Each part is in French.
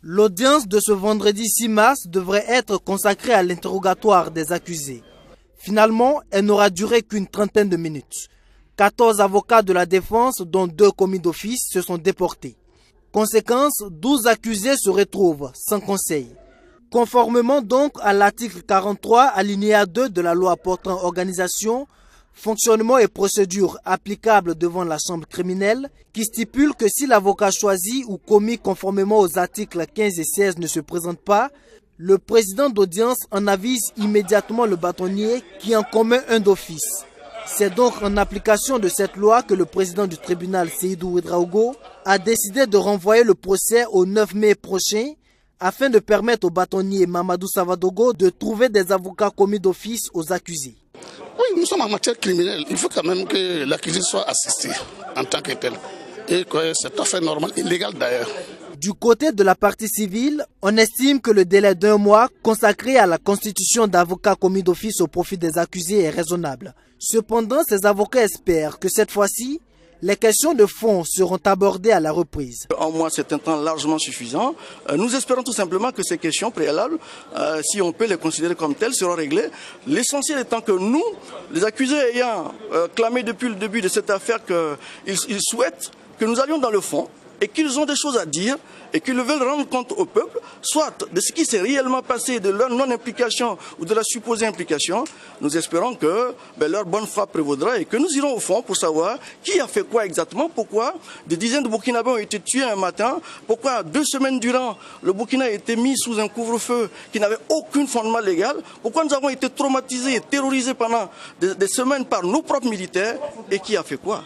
L'audience de ce vendredi 6 mars devrait être consacrée à l'interrogatoire des accusés. Finalement, elle n'aura duré qu'une trentaine de minutes. 14 avocats de la défense, dont 2 commis d'office, se sont déportés. Conséquence, 12 accusés se retrouvent sans conseil. Conformément donc à l'article 43, alinéa 2 de la loi portant organisation, fonctionnement et procédure applicables devant la chambre criminelle, qui stipule que si l'avocat choisi ou commis conformément aux articles 15 et 16 ne se présente pas, le président d'audience en avise immédiatement le bâtonnier qui en commet un d'office. C'est donc en application de cette loi que le président du tribunal, Seydou Ouedraogo, a décidé de renvoyer le procès au 9 mai prochain afin de permettre au bâtonnier Mamadou Savadogo de trouver des avocats commis d'office aux accusés. Oui, nous sommes en matière criminelle. Il faut quand même que l'accusé soit assisté en tant que tel. Et que c'est tout à fait normal et légal d'ailleurs. Du côté de la partie civile, on estime que le délai d'1 mois consacré à la constitution d'avocats commis d'office au profit des accusés est raisonnable. Cependant, ces avocats espèrent que cette fois-ci, les questions de fond seront abordées à la reprise. Un mois, c'est un temps largement suffisant. Nous espérons tout simplement que ces questions préalables, si on peut les considérer comme telles, seront réglées. L'essentiel étant que nous, les accusés ayant clamé depuis le début de cette affaire qu'ils souhaitent que nous allions dans le fond, et qu'ils ont des choses à dire et qu'ils veulent rendre compte au peuple, soit de ce qui s'est réellement passé, de leur non-implication ou de la supposée implication, nous espérons que leur bonne foi prévaudra et que nous irons au fond pour savoir qui a fait quoi exactement, pourquoi des dizaines de Burkinabés ont été tués un matin, pourquoi 2 semaines durant le Burkina a été mis sous un couvre-feu qui n'avait aucun fondement légal, pourquoi nous avons été traumatisés et terrorisés pendant des semaines par nos propres militaires et qui a fait quoi.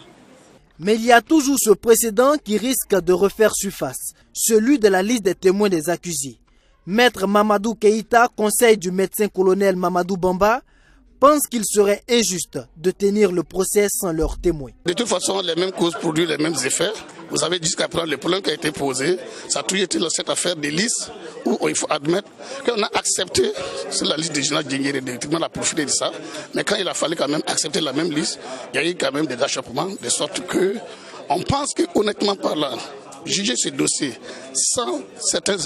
Mais il y a toujours ce précédent qui risque de refaire surface, celui de la liste des témoins des accusés. Maître Mamadou Keïta, conseil du médecin-colonel Mamadou Bamba, pense qu'il serait injuste de tenir le procès sans leurs témoins. De toute façon, les mêmes causes produisent les mêmes effets. Vous avez dit jusqu'à présent le problème qui a été posé, ça a toujours été cette affaire des listes où il faut admettre qu'on a accepté sur la liste des général Djengere, le tribunal a profité de ça. Mais quand il a fallu quand même accepter la même liste, il y a eu quand même des achoppements, de sorte que on pense que honnêtement parlant, juger ce dossier sans certains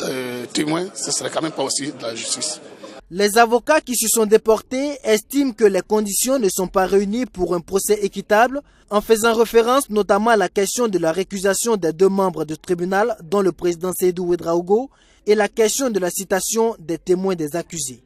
témoins, ce serait quand même pas aussi de la justice. Les avocats qui se sont déportés estiment que les conditions ne sont pas réunies pour un procès équitable, en faisant référence notamment à la question de la récusation des 2 membres du tribunal, dont le président Seydou Ouedraogo, et la question de la citation des témoins des accusés.